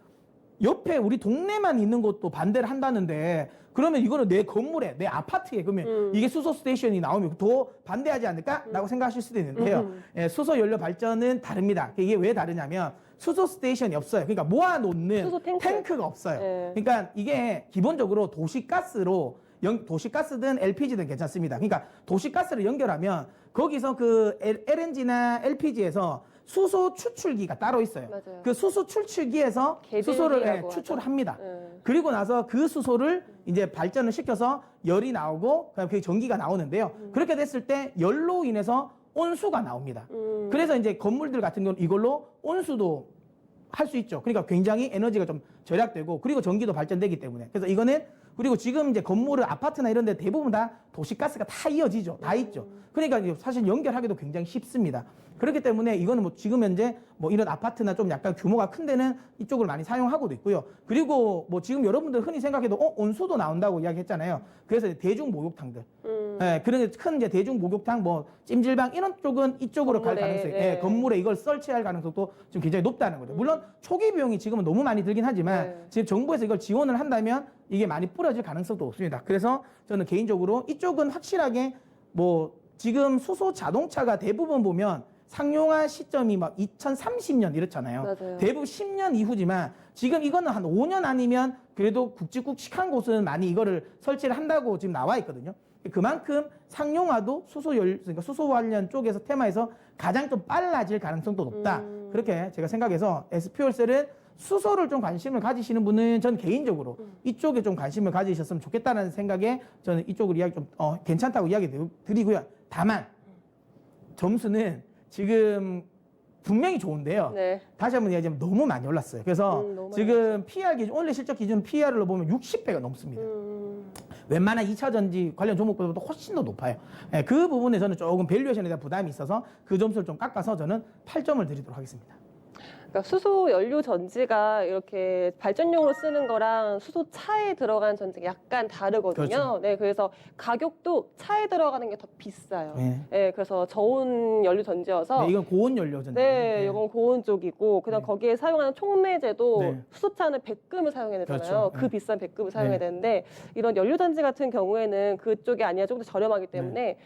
옆에 우리 동네만 있는 것도 반대를 한다는데 그러면 이거는 내 건물에 내 아파트에 그러면 이게 수소 스테이션이 나오면 더 반대하지 않을까라고 생각하실 수도 있는데요. 예, 수소 연료 발전은 다릅니다. 이게 왜 다르냐면 수소 스테이션이 없어요. 그러니까 모아놓는
수소
탱크가 없어요.
네.
그러니까 이게 기본적으로 도시가스든 LPG든 괜찮습니다. 그러니까 도시가스를 연결하면 거기서 그 LNG나 LPG에서 수소 추출기가 따로 있어요.
맞아요.
그 수소 추출기에서 수소를
개들기라고
추출합니다.
네.
그리고 나서 그 수소를 이제 발전을 시켜서 열이 나오고 그다음에 그 전기가 나오는데요. 그렇게 됐을 때 열로 인해서 온수가 나옵니다. 그래서 이제 건물들 같은 경우는 이걸로 온수도 할 수 있죠. 그러니까 굉장히 에너지가 좀 절약되고 그리고 전기도 발전되기 때문에. 그래서 이거는 그리고 지금 이제 건물을 아파트나 이런 데 대부분 다 도시가스가 다 이어지죠. 다 있죠. 그러니까 이제 사실 연결하기도 굉장히 쉽습니다. 그렇기 때문에 이거는 뭐 지금 현재 뭐 이런 아파트나 좀 약간 규모가 큰 데는 이쪽을 많이 사용하고도 있고요. 그리고 뭐 지금 여러분들 흔히 생각해도 온수도 나온다고 이야기했잖아요. 그래서 대중 목욕탕들. 예, 그런 큰 이제 대중 목욕탕 뭐 찜질방 이런 쪽은 이쪽으로 갈
건물에,
가능성이
네.
건물에 이걸 설치할 가능성도 지금 굉장히 높다는 거죠. 물론 초기 비용이 지금은 너무 많이 들긴 하지만
네.
지금 정부에서 이걸 지원을 한다면 이게 많이 뿌려질 가능성도 없습니다. 그래서 저는 개인적으로 이쪽은 확실하게 뭐 지금 수소 자동차가 대부분 보면 상용화 시점이 막 2030년 이렇잖아요.
맞아요.
대부분 10년 이후지만 지금 이거는 한 5년 아니면 그래도 굵직굵직한 곳은 많이 이거를 설치를 한다고 지금 나와 있거든요. 그만큼 상용화도 그러니까 수소 관련 쪽에서 테마에서 가장 좀 빨라질 가능성도 높다. 그렇게 제가 생각해서 SP올셀은 수소를 좀 관심을 가지시는 분은 전 개인적으로 이쪽에 좀 관심을 가지셨으면 좋겠다는 생각에 저는 이쪽으로 이야기 좀 괜찮다고 이야기 드리고요. 다만 점수는 지금 분명히 좋은데요.
네.
다시 한번 이야기하면 너무 많이 올랐어요. 그래서
너무 많이
지금 PR 기준, 원래 실적 기준 PR로 보면 60배가 넘습니다. 웬만한 2차 전지 관련 종목보다 훨씬 더 높아요. 예, 그 부분에 저는 조금 밸류에이션에 대한 부담이 있어서 그 점수를 좀 깎아서 저는 8점을 드리도록 하겠습니다.
그러니까 수소 연료 전지가 이렇게 발전용으로 쓰는 거랑 수소차에 들어가는 전지가 약간 다르거든요.
그렇죠.
네, 그래서 가격도 차에 들어가는 게 더 비싸요.
네.
네, 그래서 저온 연료 전지여서
네, 이건 고온 연료 전지.
네, 이건 고온 쪽이고 그다음
네.
거기에 사용하는 촉매제도
네.
수소차는 백금을 사용해야 되잖아요.
그렇죠.
그
네.
비싼 백금을 사용해야
네.
되는데 이런 연료 전지 같은 경우에는 그쪽이 아니라 조금 더 저렴하기 때문에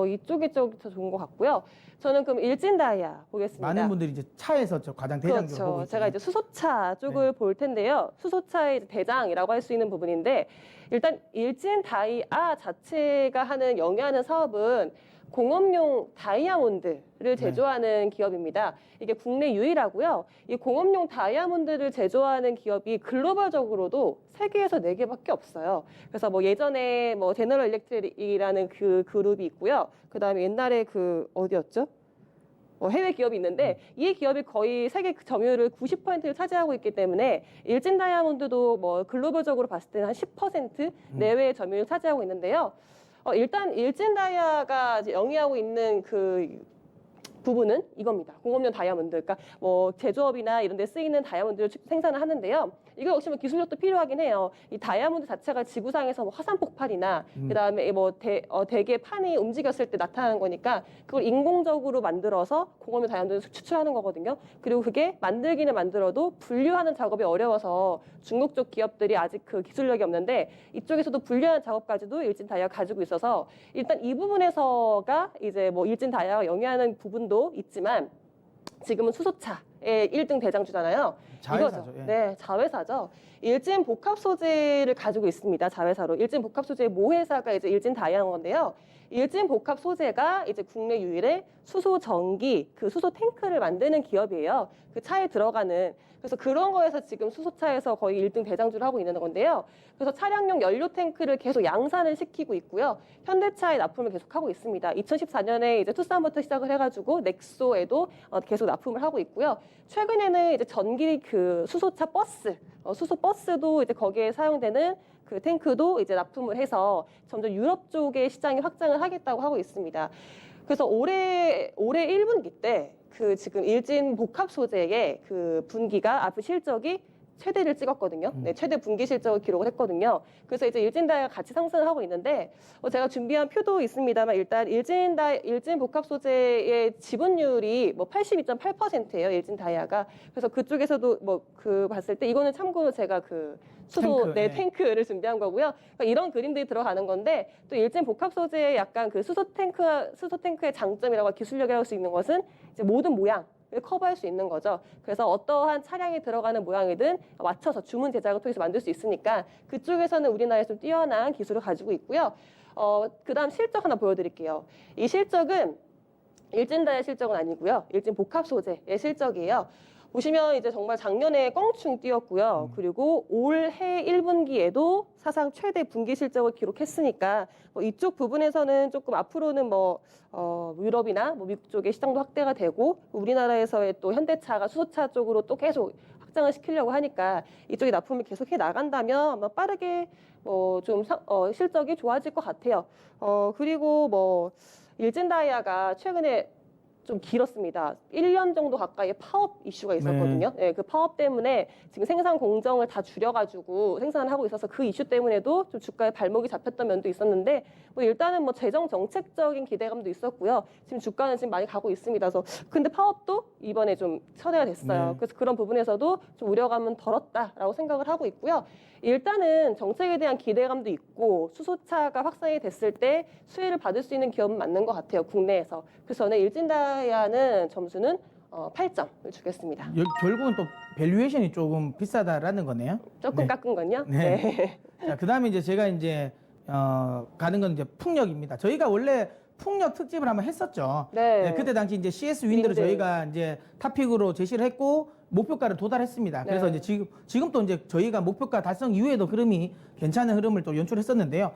이쪽이 좀 더 좋은 것 같고요. 저는 그럼 일진다이아 보겠습니다.
많은 분들이 이제 차에서 저 가장 대장적으로 보고
그렇죠.
있잖아요.
제가 이제 수소차 쪽을 볼 텐데요. 수소차의 이제 대장이라고 할 수 있는 부분인데 일단 일진다이아 자체가 영위하는 사업은 공업용 다이아몬드를 제조하는 기업입니다. 이게 국내 유일하고요. 이 공업용 다이아몬드를 제조하는 기업이 글로벌적으로도 세계에서 4개밖에 없어요. 그래서 뭐 예전에 뭐 제너럴 일렉트릭이라는 그 그룹이 있고요. 그다음에 옛날에 그 어디였죠? 해외 기업이 있는데 이 기업이 거의 세계 점유율을 90%를 차지하고 있기 때문에 일진 다이아몬드도 뭐 글로벌적으로 봤을 때는 한 10% 내외의 점유율을 차지하고 있는데요. 일단 일진 다이아가 영위하고 있는 그 부분은 이겁니다. 공업용 다이아몬드. 그러니까 뭐 제조업이나 이런 데 쓰이는 다이아몬드를 생산을 하는데요. 이거 역시 뭐 기술력도 필요하긴 해요. 이 다이아몬드 자체가 지구상에서 뭐 화산 폭발이나 그다음에 뭐 대개 판이 움직였을 때 나타나는 거니까 그걸 인공적으로 만들어서 공업용 다이아몬드를 추출하는 거거든요. 그리고 그게 만들기는 만들어도 분류하는 작업이 어려워서 중국 쪽 기업들이 아직 그 기술력이 없는데 이쪽에서도 분류하는 작업까지도 일진 다이아가 가지고 있어서 일단 이 부분에서가 이제 뭐 일진 다이아가 영위하는 부분도 있지만 지금은 수소차의 1등 대장주잖아요.
자회사죠.
이거죠.
예.
네, 자회사죠. 일진 복합 소재를 가지고 있습니다. 자회사로. 일진 복합 소재의 모회사가 이제 일진 다이아인 건데요. 일진 복합 소재가 이제 국내 유일의 수소 전기, 그 수소 탱크를 만드는 기업이에요. 그 차에 들어가는. 그래서 그런 거에서 지금 수소차에서 거의 1등 대장주를 하고 있는 건데요. 그래서 차량용 연료 탱크를 계속 양산을 시키고 있고요. 현대차에 납품을 계속하고 있습니다. 2014년에 이제 투싼부터 시작을 해가지고 넥소에도 계속 납품을 하고 있고요. 최근에는 이제 전기 그 수소차 버스, 수소 버스도 이제 거기에 사용되는 그 탱크도 이제 납품을 해서 점점 유럽 쪽의 시장에 확장을 하겠다고 하고 있습니다. 그래서 올해 1분기 때 그 지금 일진 복합 소재의 그 분기가 앞에 실적이 최대를 찍었거든요. 네, 최대 분기 실적을 기록을 했거든요. 그래서 이제 일진다이아가 같이 상승을 하고 있는데 제가 준비한 표도 있습니다만 일단 일진 복합 소재의 지분율이 뭐 82.8%예요. 일진다이아가. 그래서 그쪽에서도 뭐 그 봤을 때 이거는 참고로 제가 그 수소
탱크, 예.
탱크를 준비한 거고요. 그러니까 이런 그림들이 들어가는 건데 또 일진 복합 소재의 약간 그 수소 탱크의 장점이라고 기술력이라고 할 수 있는 것은 이제 모든 모양 커버할 수 있는 거죠. 그래서 어떠한 차량이 들어가는 모양이든 맞춰서 주문 제작을 통해서 만들 수 있으니까 그쪽에서는 우리나라에서 좀 뛰어난 기술을 가지고 있고요. 그다음 실적 하나 보여드릴게요. 이 실적은 일진다의 실적은 아니고요. 일진 복합 소재의 실적이에요. 보시면 이제 정말 작년에 껑충 뛰었고요. 그리고 올해 1분기에도 사상 최대 분기 실적을 기록했으니까 뭐 이쪽 부분에서는 조금 앞으로는 유럽이나 미국 쪽의 시장도 확대가 되고 우리나라에서의 또 현대차가 수소차 쪽으로 또 계속 확장을 시키려고 하니까 이쪽에 납품이 계속해 나간다면 아마 빠르게 실적이 좋아질 것 같아요. 그리고 일진다이아가 최근에 좀 길었습니다. 1년 정도 가까이 파업 이슈가 있었거든요. 네, 그 파업 때문에 지금 생산 공정을 다 줄여가지고 생산을 하고 있어서 그 이슈 때문에도 좀 주가에 발목이 잡혔던 면도 있었는데 일단은 재정 정책적인 기대감도 있었고요. 지금 주가는 지금 많이 가고 있습니다. 그래서 근데 파업도 이번에 좀 철회가 됐어요. 그래서 그런 부분에서도 좀 우려감은 덜었다라고 생각을 하고 있고요. 일단은 정책에 대한 기대감도 있고 수소차가 확산이 됐을 때 수혜를 받을 수 있는 기업은 맞는 것 같아요. 국내에서. 그래서 저는 일진다이아는 점수는 8점을 주겠습니다.
결국은 또 밸류에이션이 조금 비싸다라는 거네요.
조금
네.
깎은 건요?
네. 자, 그다음에 이제 제가 가는 건 이제 풍력입니다. 저희가 원래 풍력 특집을 한번 했었죠.
네.
그때 당시 이제 CS 윈드를
윈드.
저희가 이제 탑픽으로 제시를 했고 목표가를 도달했습니다. 그래서
네.
이제 지금 또 이제 저희가 목표가 달성 이후에도 흐름이 괜찮은 흐름을 또 연출했었는데요.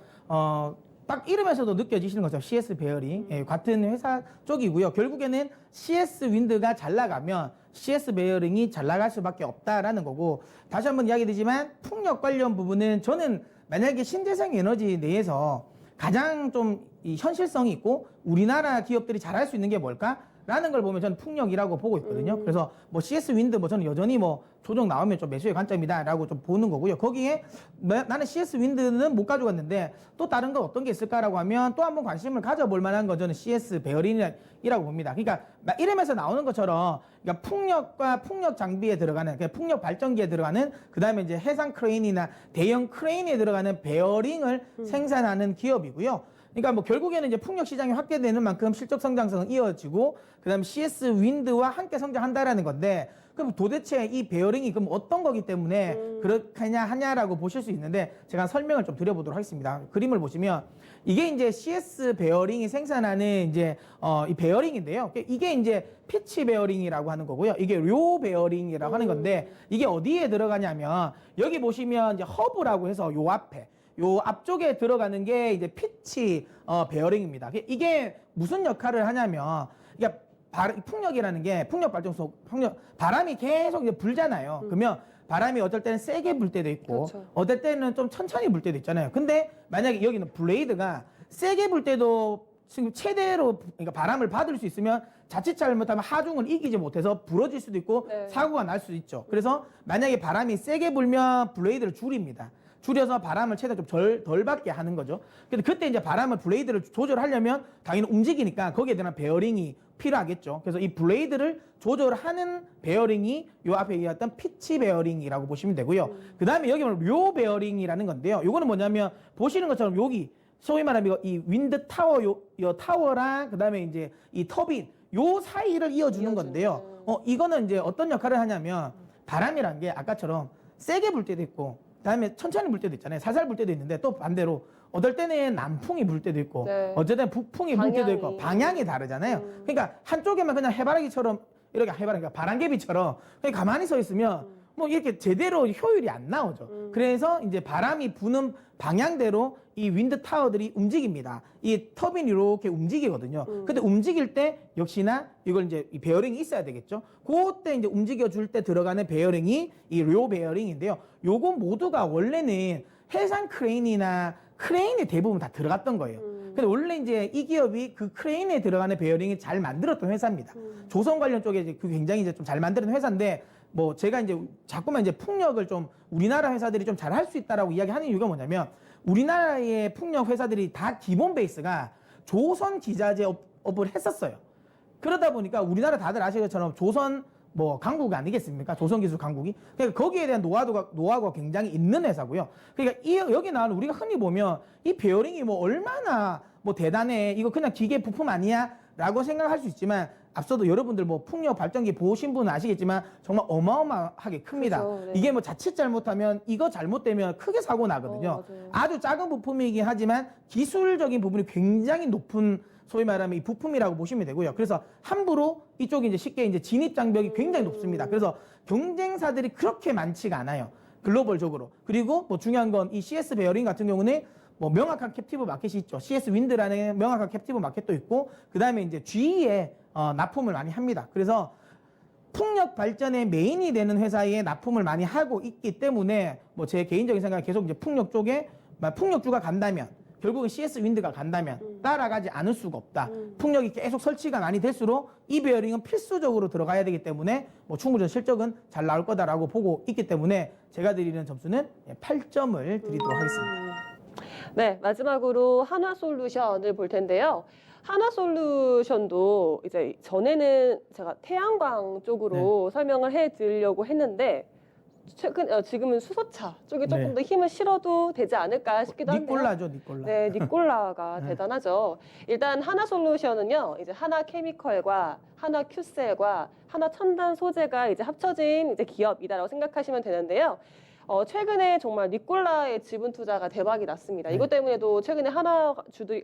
딱 이름에서도 느껴지시는 것처럼 CS 베어링 같은 회사 쪽이고요. 결국에는 CS 윈드가 잘 나가면 CS 베어링이 잘 나갈 수밖에 없다라는 거고, 다시 한번 이야기드리지만 풍력 관련 부분은 저는 만약에 신재생 에너지 내에서 가장 좀 이 현실성이 있고 우리나라 기업들이 잘할 수 있는 게 뭘까라는 걸 보면 저는 풍력이라고 보고 있거든요. 그래서 CS 윈드 저는 여전히 조정 나오면 좀 매수의 관점이다라고 좀 보는 거고요. 거기에 나는 CS 윈드는 못 가져갔는데 또 다른 건 어떤 게 있을까라고 하면 또 한번 관심을 가져볼 만한 건 저는 CS 베어링이라고 봅니다. 그러니까 이름에서 나오는 것처럼 그러니까 풍력과 풍력 장비에 들어가는, 그러니까 풍력 발전기에 들어가는, 그다음에 이제 해상 크레인이나 대형 크레인에 들어가는 베어링을 생산하는 기업이고요. 그러니까 결국에는 이제 풍력 시장이 확대되는 만큼 실적 성장성은 이어지고, 그다음에 CS 윈드와 함께 성장한다라는 건데, 그럼 도대체 이 베어링이 그럼 어떤 거기 때문에 그렇게 하냐라고 보실 수 있는데, 제가 설명을 좀 드려보도록 하겠습니다. 그림을 보시면 이게 이제 CS 베어링이 생산하는 이제 이 베어링인데요. 이게 이제 피치 베어링이라고 하는 거고요. 이게 료 베어링이라고 하는 건데, 이게 어디에 들어가냐면 여기 보시면 이제 허브라고 해서 요 앞쪽에 들어가는 게 이제 피치 베어링입니다. 이게 무슨 역할을 하냐면, 그러니까 풍력이라는 게 바람이 계속 이제 불잖아요. 그러면 바람이 어떨 때는 세게 불 때도 있고,
그렇죠.
어떨 때는 좀 천천히 불 때도 있잖아요. 근데 만약에 여기는 블레이드가 세게 불 때도 지금 최대로 그러니까 바람을 받을 수 있으면 자칫 잘못하면 하중을 이기지 못해서 부러질 수도 있고
네.
사고가 날 수도 있죠. 그래서 만약에 바람이 세게 불면 블레이드를 줄입니다. 줄여서 바람을 최대한 좀 덜 받게 하는 거죠. 근데 그때 이제 바람을 블레이드를 조절하려면 당연히 움직이니까 거기에 대한 베어링이 필요하겠죠. 그래서 이 블레이드를 조절하는 베어링이 요 앞에 얘기했던 피치 베어링이라고 보시면 되고요. 그 다음에 여기 보면 료 베어링이라는 건데요. 요거는 뭐냐면 보시는 것처럼 여기 소위 말하면 이 윈드 타워 요 타워랑 그 다음에 이제 이 터빈 요 사이를 이어주는 건데요. 이거는 이제 어떤 역할을 하냐면 바람이란 게 아까처럼 세게 불 때도 있고, 그다음에 천천히 불 때도 있잖아요. 살살 불 때도 있는데 또 반대로 어떨 때는 남풍이 불 때도 있고,
네.
어쩔 때는 북풍이 불 때도 있고, 방향이 다르잖아요. 그러니까 한쪽에만 그냥 해바라기처럼 이렇게 그러니까 바람개비처럼 그냥 가만히 서 있으면 이렇게 제대로 효율이 안 나오죠. 그래서 이제 바람이 부는 방향대로 이 윈드 타워들이 움직입니다. 이 터빈이 이렇게 움직이거든요. 근데 움직일 때 역시나 이걸 이제 이 베어링이 있어야 되겠죠. 그때 이제 움직여줄 때 들어가는 베어링이 이 료 베어링인데요. 요거 모두가 원래는 해상 크레인이나 크레인에 대부분 다 들어갔던 거예요. 근데 원래 이제 이 기업이 그 크레인에 들어가는 베어링이 잘 만들었던 회사입니다. 조선 관련 쪽에 이제 그 굉장히 이제 좀 잘 만드는 회사인데, 제가 이제 자꾸만 이제 풍력을 좀 우리나라 회사들이 좀 잘 할 수 있다라고 이야기하는 이유가 뭐냐면, 우리나라의 풍력 회사들이 다 기본 베이스가 조선 기자재 업을 했었어요. 그러다 보니까 우리나라 다들 아시는 것처럼 조선 강국 아니겠습니까? 조선기술 강국이. 그러니까 거기에 대한 노하우가 굉장히 있는 회사고요. 그러니까 여기 나오는 우리가 흔히 보면 이 베어링이 얼마나 대단해, 이거 그냥 기계 부품 아니야? 라고 생각할 수 있지만, 앞서도 여러분들 풍력 발전기 보신 분은 아시겠지만 정말 어마어마하게 큽니다.
그렇죠, 네.
이게 자칫 잘못하면, 이거 잘못되면 크게 사고 나거든요.
맞아요.
아주 작은 부품이긴 하지만 기술적인 부분이 굉장히 높은 소위 말하면 이 부품이라고 보시면 되고요. 그래서 함부로 이쪽이 이제 쉽게 이제 진입 장벽이 굉장히 높습니다. 그래서 경쟁사들이 그렇게 많지가 않아요. 글로벌적으로. 그리고 뭐 중요한 건 이 CS 베어링 같은 경우는 뭐 명확한 캡티브 마켓이 있죠. CS 윈드라는 명확한 캡티브 마켓도 있고, 그 다음에 이제 GE에 납품을 많이 합니다. 그래서 풍력 발전의 메인이 되는 회사에 납품을 많이 하고 있기 때문에 뭐 제 개인적인 생각은 계속 이제 풍력 쪽에 풍력주가 간다면 결국은 CS 윈드가 간다면 따라가지 않을 수가 없다. 풍력이 계속 설치가 많이 될수록 이 베어링은 필수적으로 들어가야 되기 때문에 뭐 충분히 실적은 잘 나올 거다라고 보고 있기 때문에 제가 드리는 점수는 8점을 드리도록 하겠습니다.
네, 마지막으로 한화솔루션을 볼 텐데요. 한화솔루션도 이제 전에는 제가 태양광 쪽으로 설명을 해드리려고 했는데 지금은 수소차 쪽에 조금
네.
더 힘을 실어도 되지 않을까 싶기도 한데요.
니콜라죠, 니콜라.
네, 니콜라가
네.
대단하죠. 일단 하나솔루션은요, 이제 하나케미컬과 하나큐셀과 하나첨단 소재가 이제 합쳐진 이제 기업이다라고 생각하시면 되는데요. 최근에 정말 니콜라의 지분 투자가 대박이 났습니다.
네.
이것 때문에도 최근에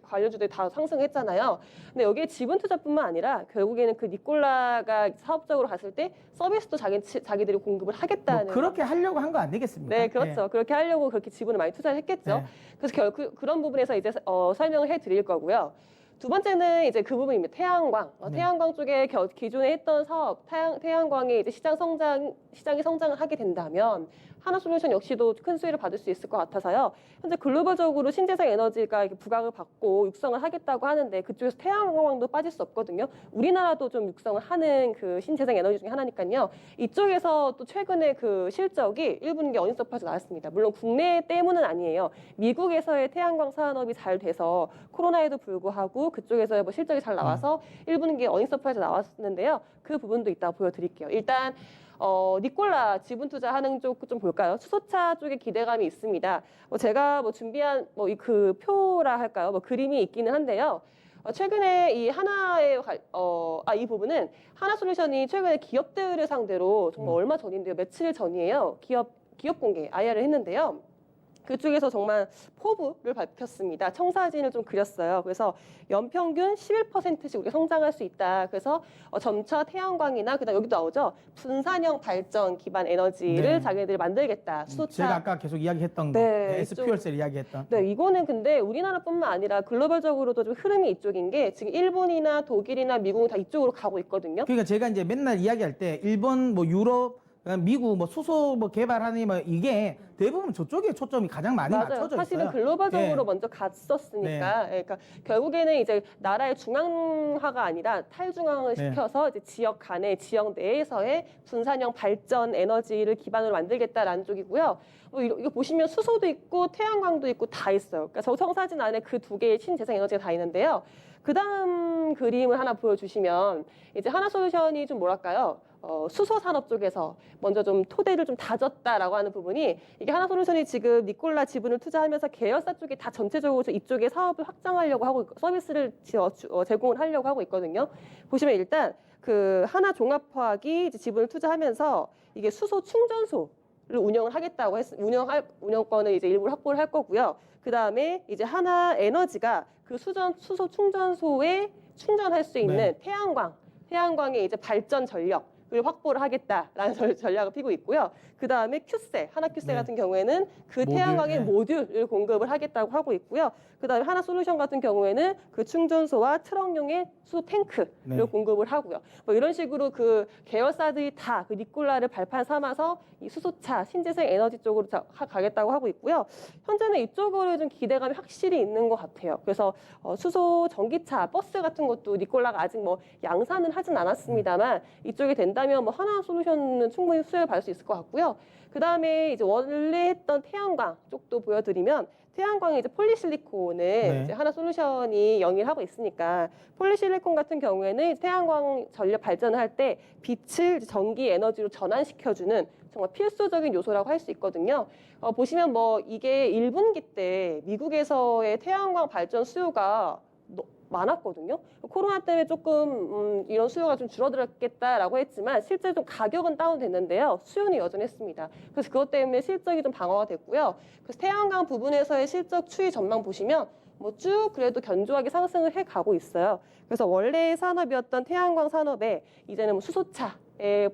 관련주들이 다 상승했잖아요. 근데 여기에 지분 투자뿐만 아니라 결국에는 그 니콜라가 사업적으로 갔을 때 서비스도 자기들이 공급을 하겠다는.
뭐 그렇게 하려고 한 거 안 되겠습니까?
네, 그렇죠. 그렇게 하려고 그렇게 지분을 많이 투자를 했겠죠.
네.
그래서 그런 부분에서 이제 설명을 해드릴 거고요. 두 번째는 이제 그 부분입니다. 태양광.
네.
태양광 쪽에 기존에 했던 사업, 태양광이 이제 시장이 성장을 하게 된다면 하나솔루션 역시도 큰 수혜를 받을 수 있을 것 같아서요. 현재 글로벌적으로 신재생 에너지가 이렇게 부각을 받고 육성을 하겠다고 하는데 그쪽에서 태양광도 빠질 수 없거든요. 우리나라도 좀 육성을 하는 그 신재생 에너지 중에 하나니까요. 이쪽에서 또 최근에 그 실적이 1분기 어닝서프라이즈 나왔습니다. 물론 국내 때문은 아니에요. 미국에서의 태양광 산업이 잘 돼서 코로나에도 불구하고 그쪽에서의 뭐 실적이 잘 나와서 1분기 어닝서프라이즈 나왔는데요. 그 부분도 이따 보여드릴게요. 일단 니콜라 지분 투자하는 쪽 좀 볼까요? 수소차 쪽에 기대감이 있습니다. 제가 준비한 그 표라 할까요? 그림이 있기는 한데요. 최근에 이 이 부분은 하나솔루션이 최근에 기업들을 상대로 정말 얼마 전인데요. 며칠 전이에요. 기업 공개 IR을 했는데요. 그쪽에서 정말 포부를 밝혔습니다. 청사진을 좀 그렸어요. 그래서 연평균 11%씩 우리가 성장할 수 있다. 그래서 점차 태양광이나 그다음 여기도 나오죠. 분산형 발전 기반 에너지를
네.
자기들이 만들겠다. 수소차.
제가 아까 계속 이야기했던 거.
네,
SP열셀 이야기했던.
네, 이거는 근데 우리나라뿐만 아니라 글로벌적으로도 좀 흐름이 이쪽인 게 지금 일본이나 독일이나 미국은 다 이쪽으로 가고 있거든요.
그러니까 제가 이제 맨날 이야기할 때 일본 뭐 유럽 미국 수소 개발하니 이게 대부분 저쪽에 초점이 가장 많이
맞아요.
맞춰져 있어요.
사실은 글로벌적으로
네.
먼저 갔었으니까. 그러니까 결국에는 이제 나라의 중앙화가 아니라 탈중앙을
네.
시켜서 이제 지역 간의 지역 내에서의 분산형 발전 에너지를 기반으로 만들겠다라는 쪽이고요. 이거 보시면 수소도 있고 태양광도 있고 다 있어요. 그러니까 저 청사진 안에 그 두 개의 신재생 에너지가 다 있는데요. 그 다음 그림을 하나 보여주시면 이제 하나솔루션이 좀 뭐랄까요? 수소 산업 쪽에서 먼저 좀 토대를 좀 다졌다라고 하는 부분이 이게 하나솔루션이 지금 니콜라 지분을 투자하면서 계열사 쪽이 다 전체적으로 이쪽에 사업을 확장하려고 하고 서비스를 제공을 하려고 하고 있거든요. 보시면 일단 그 하나종합화학이 이제 지분을 투자하면서 이게 수소 충전소 를 운영을 하겠다고 운영권을 이제 일부러 확보를 할 거고요. 그 다음에 이제 하나 에너지가 그 수소 충전소에 충전할 수 있는
네.
태양광의 이제 발전 전력을 확보를 하겠다라는 전략을 피고 있고요. 그 다음에 하나큐셀
네.
같은 경우에는 그
모듈,
태양광의
네.
모듈을 공급을 하겠다고 하고 있고요. 그 다음에 하나솔루션 같은 경우에는 그 충전소와 트럭용의 수소 탱크를
네.
공급을 하고요. 이런 식으로 그 계열사들이 다 그 니콜라를 발판 삼아서 이 수소차, 신재생 에너지 쪽으로 가겠다고 하고 있고요. 현재는 이쪽으로 좀 기대감이 확실히 있는 것 같아요. 그래서 수소 전기차, 버스 같은 것도 니콜라가 아직 양산은 하진 않았습니다만 이쪽이 된다면 하나솔루션은 충분히 수혜를 받을 수 있을 것 같고요. 그 다음에 이제 원래 했던 태양광 쪽도 보여드리면 태양광에 이제 폴리실리콘을 이제 하나솔루션이 영위를 하고 있으니까 폴리실리콘 같은 경우에는 태양광 전력 발전을 할 때 빛을 전기 에너지로 전환시켜주는 정말 필수적인 요소라고 할 수 있거든요. 보시면 이게 1분기 때 미국에서의 태양광 발전 수요가 많았거든요. 코로나 때문에 조금 이런 수요가 좀 줄어들었겠다라고 했지만 실제 좀 가격은 다운됐는데요. 수요는 여전했습니다. 그래서 그것 때문에 실적이 좀 방어가 됐고요. 그래서 태양광 부분에서의 실적 추이 전망 보시면 뭐 쭉 그래도 견조하게 상승을 해가고 있어요. 그래서 원래 산업이었던 태양광 산업에 이제는 뭐 수소차의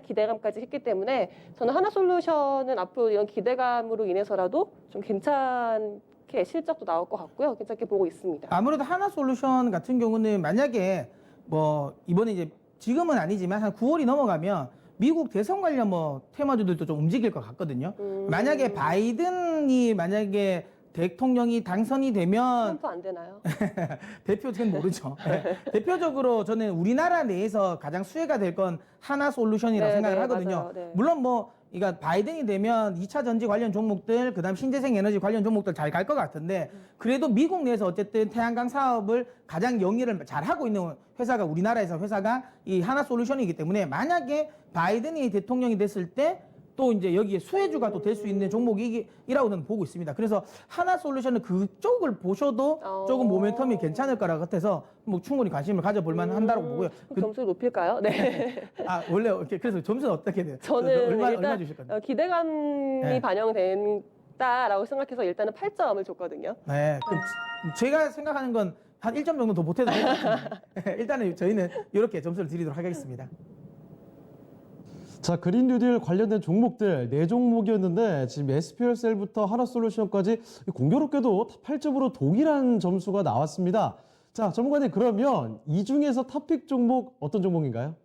기대감까지 했기 때문에 저는 하나솔루션은 앞으로 이런 기대감으로 인해서라도 좀 괜찮게 실적도 나올 것 같고요. 괜찮게 보고 있습니다.
아무래도 하나솔루션 같은 경우는 만약에 뭐 이번에 이제 지금은 아니지만 한 9월이 넘어가면 미국 대선 관련 뭐 테마주들도 좀 움직일 것 같거든요. 만약에 바이든이 만약에 대통령이 당선이 되면
트럼프 안 되나요?
대표는 모르죠. 네. 대표적으로 저는 우리나라 내에서 가장 수혜가 될 건 하나솔루션이라고
네,
생각을
네,
하거든요.
맞아요. 네.
물론 뭐 그러니까 바이든이 되면 2차 전지 관련 종목들, 그다음 신재생 에너지 관련 종목들 잘 갈 것 같은데 그래도 미국 내에서 어쨌든 태양광 사업을 가장 영위를 잘 하고 있는 회사가 우리나라에서 회사가 이 하나솔루션이기 때문에 만약에 바이든이 대통령이 됐을 때 또 이제 여기에 수혜주가 또 될 수 있는 종목이라고 저는 보고 있습니다. 그래서 하나솔루션은 그쪽을 보셔도 조금 모멘텀이 괜찮을 거라 같아서 뭐 충분히 관심을 가져볼 만한다고 보고요.
그럼 점수를 높일까요? 네.
아 원래 이렇게 그래서 점수는 어떻게 돼요?
저는
얼마
일단
주실 건데?
기대감이
네.
반영된다라고 생각해서 일단은 8점을 줬거든요.
네. 그럼 제가 생각하는 건 한 1점 정도 더 보태도 될 것 같은데 일단은 저희는 이렇게 점수를 드리도록 하겠습니다.
자, 그린 뉴딜 관련된 종목들 4종목이었는데 지금 SPL셀부터 하나솔루션까지 공교롭게도 8점으로 동일한 점수가 나왔습니다. 자, 전문가님 그러면 이 중에서 탑픽 종목 어떤 종목인가요?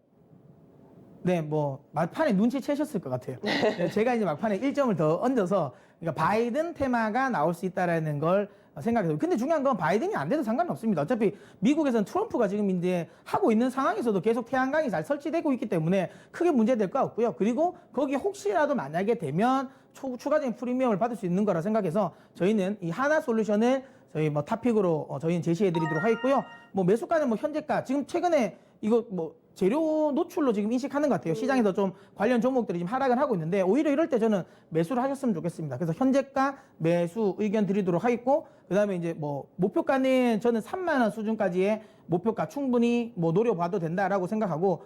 네, 뭐 막판에 눈치채셨을 것 같아요. 네, 제가 이제 막판에 1점을 더 얹어서 그러니까 바이든 테마가 나올 수 있다라는 걸 생각해요. 근데 중요한 건 바이든이 안 돼도 상관은 없습니다. 어차피 미국에서는 트럼프가 지금 이제 하고 있는 상황에서도 계속 태양광이 잘 설치되고 있기 때문에 크게 문제될 거 없고요. 그리고 거기 혹시라도 만약에 되면 추가적인 프리미엄을 받을 수 있는 거라 생각해서 저희는 이 하나솔루션을 저희 뭐 탑픽으로 저희는 제시해 드리도록 하겠고요. 뭐 매수가는 뭐 현재가 지금 최근에 이거 뭐 재료 노출로 지금 인식하는 것 같아요. 시장에서 좀 관련 종목들이 지금 하락을 하고 있는데 오히려 이럴 때 저는 매수를 하셨으면 좋겠습니다. 그래서 현재가 매수 의견 드리도록 하겠고 그다음에 이제 뭐 목표가는 저는 3만 원 수준까지의 목표가 충분히 뭐 노려봐도 된다라고 생각하고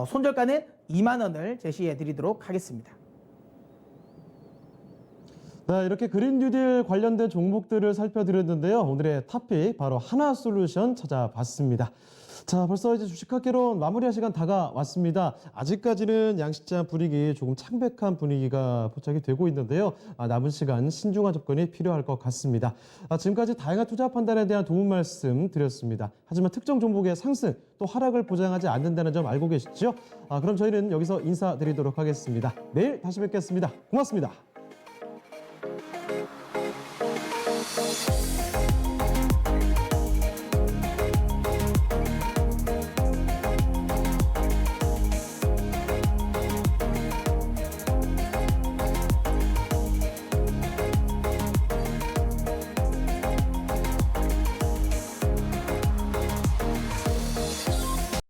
손절가는 2만 원을 제시해 드리도록 하겠습니다.
네, 이렇게 그린 뉴딜 관련된 종목들을 살펴드렸는데요. 오늘의 탑픽 바로 하나솔루션 찾아봤습니다. 자, 벌써 이제 주식학개론 마무리할 시간 다가왔습니다. 아직까지는 양시장 분위기 조금 창백한 분위기가 포착이 되고 있는데요. 남은 시간 신중한 접근이 필요할 것 같습니다. 지금까지 다양한 투자 판단에 대한 도움 말씀 드렸습니다. 하지만 특정 종목의 상승 또 하락을 보장하지 않는다는 점 알고 계시죠? 그럼 저희는 여기서 인사드리도록 하겠습니다. 내일 다시 뵙겠습니다. 고맙습니다.